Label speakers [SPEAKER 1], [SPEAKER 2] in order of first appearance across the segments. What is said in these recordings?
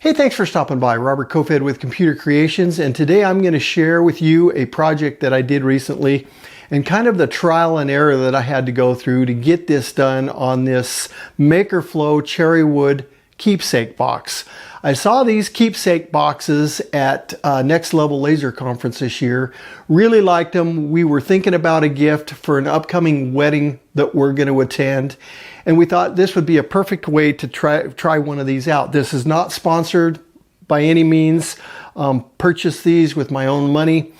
[SPEAKER 1] Hey, thanks for stopping by. Robert Kofed with Computer Creations, and today I'm going to share with you a project that I did recently and kind of the trial and error that I had to go through to get this done on this MakerFlo cherry wood keepsake box. I saw these keepsake boxes at Next Level Laser Conference this year. Really liked them. We were thinking about a gift for an upcoming wedding that we're going to attend, and we thought this would be a perfect way to try one of these out. This is not sponsored by any means. Purchased these with my own money.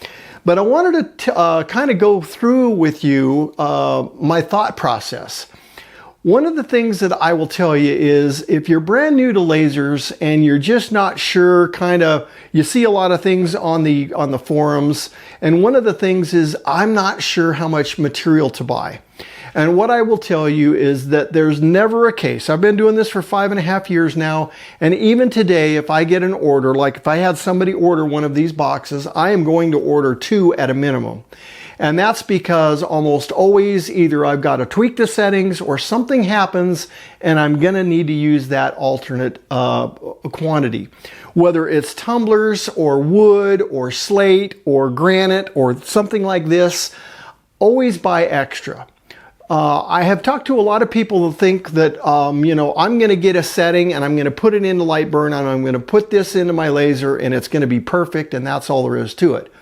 [SPEAKER 1] But I wanted to kind of go through with you my thought process. One of the things that I will tell you is if you're brand new to lasers and you're just not sure, you see a lot of things on the forums, and one of the things is I'm not sure how much material to buy. And what I will tell you is that there's never a case. I've been doing this for 5.5 years now, and even today, if I get an order, like if I had somebody order one of these boxes, I am going to order 2 at a minimum. And that's because almost always either I've got to tweak the settings or something happens and I'm going to need to use that alternate quantity. Whether it's tumblers or wood or slate or granite or something like this, always buy extra. I have talked to a lot of people who think that, I'm going to get a setting and I'm going to put it into LightBurn and I'm going to put this into my laser and it's going to be perfect and that's all there is to it.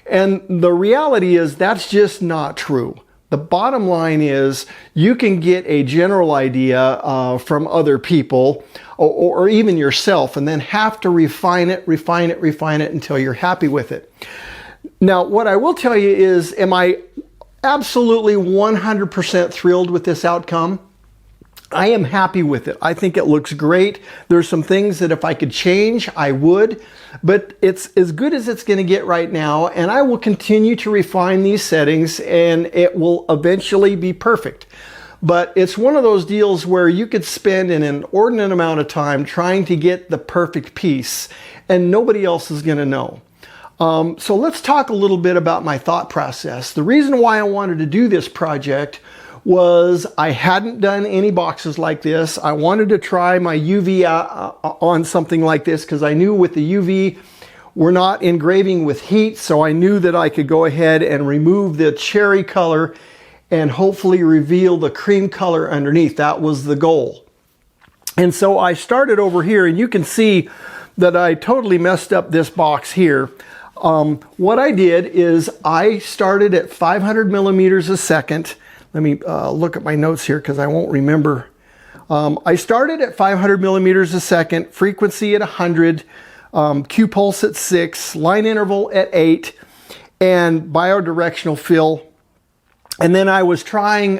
[SPEAKER 1] And the reality is that's just not true. The bottom line is you can get a general idea from other people or even yourself and then have to refine it until you're happy with it. Now, what I will tell you is, am I absolutely 100% thrilled with this outcome? I am happy with it. I think it looks great. There's some things that if I could change, I would, but it's as good as it's going to get right now, and I will continue to refine these settings and it will eventually be perfect. But it's one of those deals where you could spend an inordinate amount of time trying to get the perfect piece and nobody else is going to know. So let's talk a little bit about my thought process. The reason why I wanted to do this project was I hadn't done any boxes like this. I wanted to try my UV on something like this because I knew with the UV we're not engraving with heat, so I knew that I could go ahead and remove the cherry color and hopefully reveal the cream color underneath. That was the goal. And so I started over here, and you can see that I totally messed up this box here. What I did is I started at 500 millimeters a second. Let me look at my notes here because I won't remember. I started at 500 millimeters a second, frequency at 100, Q pulse at 6, line interval at 8, and biodirectional fill. And then I was trying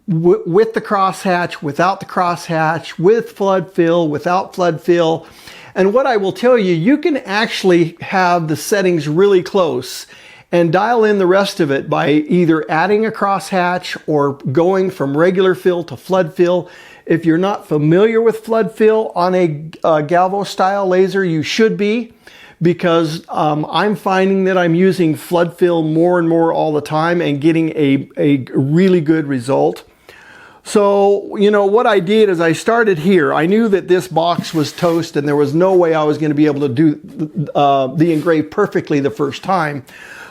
[SPEAKER 1] with the crosshatch, without the crosshatch, with flood fill, without flood fill. And what I will tell you, you can actually have the settings really close and dial in the rest of it by either adding a crosshatch or going from regular fill to flood fill. If you're not familiar with flood fill on a Galvo style laser, you should be, because I'm finding that I'm using flood fill more and more all the time and getting a really good result. So, what I did is I started here. I knew that this box was toast and there was no way I was going to be able to do the engrave perfectly the first time.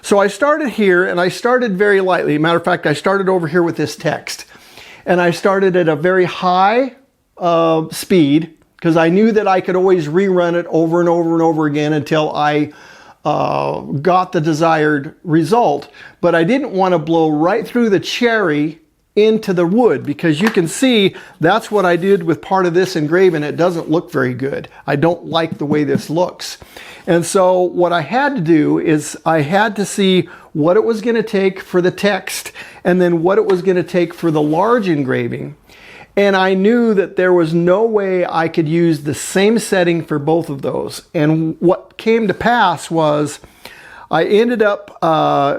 [SPEAKER 1] So I started here and I started very lightly. Matter of fact, I started over here with this text. And I started at a very high speed because I knew that I could always rerun it over and over and over again until I got the desired result. But I didn't want to blow right through the cherry into the wood, because you can see that's what I did with part of this engraving. It doesn't look very good. I don't like the way this looks. And so what I had to do is I had to see what it was going to take for the text and then what it was going to take for the large engraving. And I knew that there was no way I could use the same setting for both of those. And what came to pass was I ended up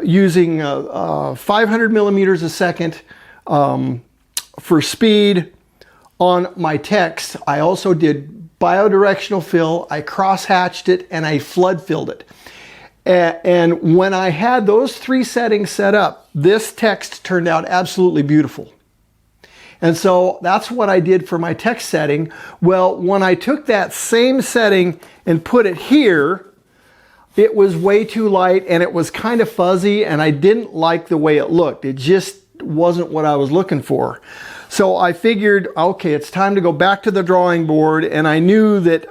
[SPEAKER 1] using 500 millimeters a second for speed on my text. I also did biodirectional fill, I cross-hatched it, and I flood filled it. And when I had those 3 settings set up, this text turned out absolutely beautiful. And so that's what I did for my text setting. Well, when I took that same setting and put it here, it was way too light and it was kind of fuzzy, and I didn't like the way it looked. It just wasn't what I was looking for. So I figured, okay, it's time to go back to the drawing board, and I knew that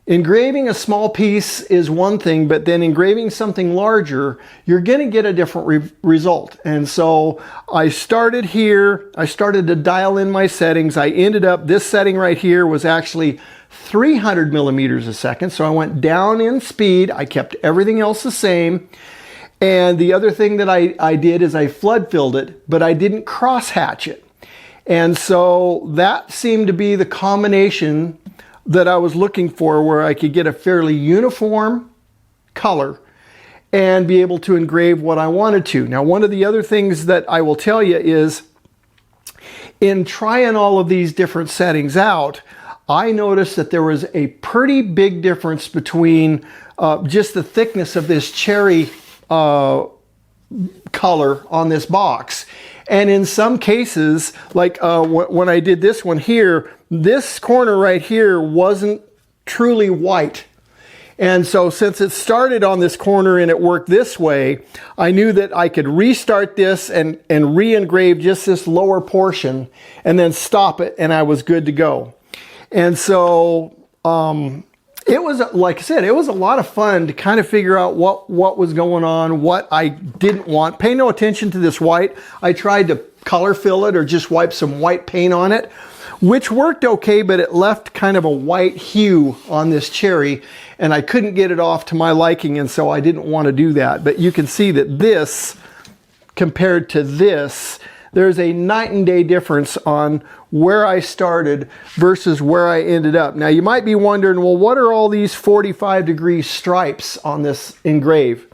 [SPEAKER 1] engraving a small piece is one thing, but then engraving something larger, you're going to get a different result. And so I started here. I started to dial in my settings. I ended up, this setting right here was actually 300 millimeters a second. So I went down in speed. I kept everything else the same. And the other thing that I did is I flood filled it, but I didn't cross hatch it. And so that seemed to be the combination that I was looking for, where I could get a fairly uniform color and be able to engrave what I wanted to. Now, one of the other things that I will tell you is, in trying all of these different settings out, I noticed that there was a pretty big difference between just the thickness of this cherry color on this box. And in some cases, like when I did this one here, this corner right here wasn't truly white. And so since it started on this corner and it worked this way, I knew that I could restart this and re-engrave just this lower portion and then stop it, and I was good to go. And so it was, like I said, it was a lot of fun to kind of figure out what was going on, what I didn't want. Pay no attention to this white. I tried to color fill it or just wipe some white paint on it, which worked okay, but it left kind of a white hue on this cherry, and I couldn't get it off to my liking, and so I didn't want to do that. But you can see that this, compared to this, there's a night and day difference on where I started versus where I ended up. Now you might be wondering, well, what are all these 45-degree stripes on this engrave?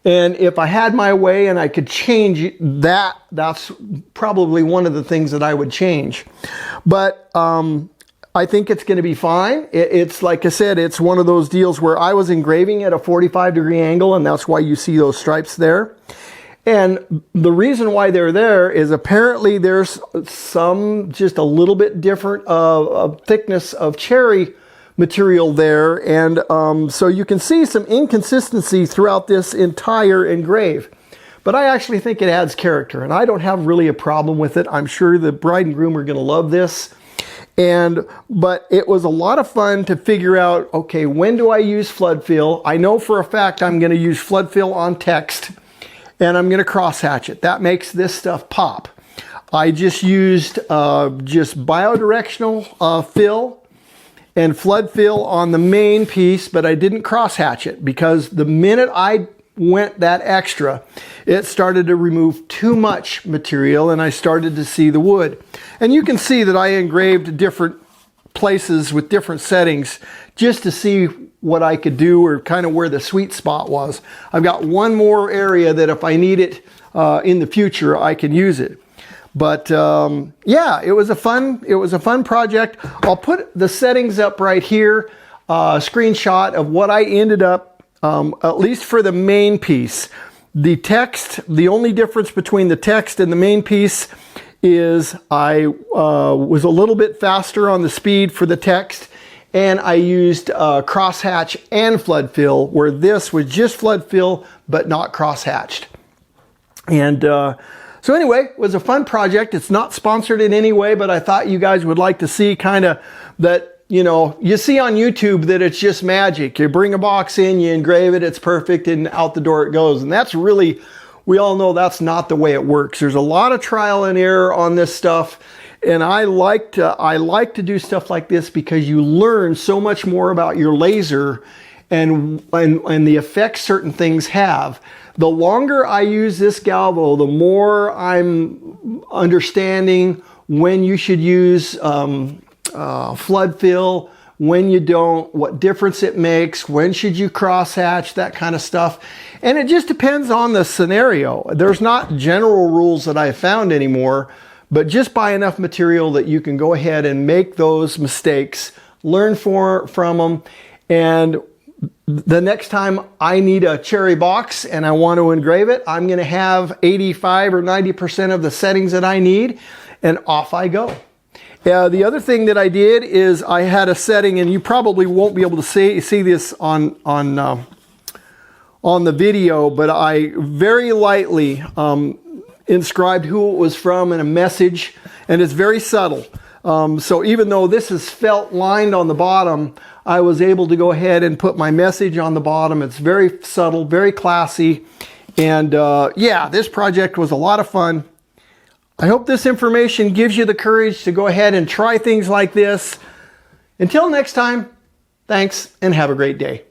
[SPEAKER 1] And if I had my way and I could change that, that's probably one of the things that I would change. But I think it's going to be fine. It's like I said, it's one of those deals where I was engraving at a 45-degree angle, and that's why you see those stripes there. And the reason why they're there is apparently there's some just a little bit different thickness of cherry material there. And so you can see some inconsistency throughout this entire engrave. But I actually think it adds character, and I don't have really a problem with it. I'm sure the bride and groom are going to love this. But it was a lot of fun to figure out, okay, when do I use flood fill? I know for a fact I'm going to use flood fill on text, and I'm going to cross hatch it. That makes this stuff pop. I just used just biodirectional fill and flood fill on the main piece, but I didn't cross hatch it because the minute I went that extra, it started to remove too much material and I started to see the wood. And you can see that I engraved different places with different settings just to see what I could do, or kind of where the sweet spot was. I've got one more area that if I need it in the future, I can use it. But yeah, it was a fun project. I'll put the settings up right here, a screenshot of what I ended up, at least for the main piece. The text, the only difference between the text and the main piece is I was a little bit faster on the speed for the text, and I used crosshatch and flood fill, where this was just flood fill but not crosshatched. And so anyway, it was a fun project. It's not sponsored in any way, but I thought you guys would like to see kind of that, you know, you see on YouTube that it's just magic. You bring a box in, you engrave it, it's perfect, and out the door it goes. And that's really, we all know that's not the way it works. There's a lot of trial and error on this stuff. And I like to do stuff like this because you learn so much more about your laser and the effects certain things have. The longer I use this Galvo, the more I'm understanding when you should use flood fill, when you don't, what difference it makes, when should you crosshatch, that kind of stuff. And it just depends on the scenario. There's not general rules that I've found anymore, but just buy enough material that you can go ahead and make those mistakes, learn from them, and the next time I need a cherry box and I want to engrave it, I'm going to have 85 or 90% of the settings that I need, and off I go. The other thing that I did is I had a setting, and you probably won't be able to see this on the video, but I very lightly inscribed who it was from and a message, and it's very subtle. So even though this is felt lined on the bottom, I was able to go ahead and put my message on the bottom. It's very subtle, very classy, and yeah, this project was a lot of fun. I hope this information gives you the courage to go ahead and try things like this. Until next time, thanks and have a great day.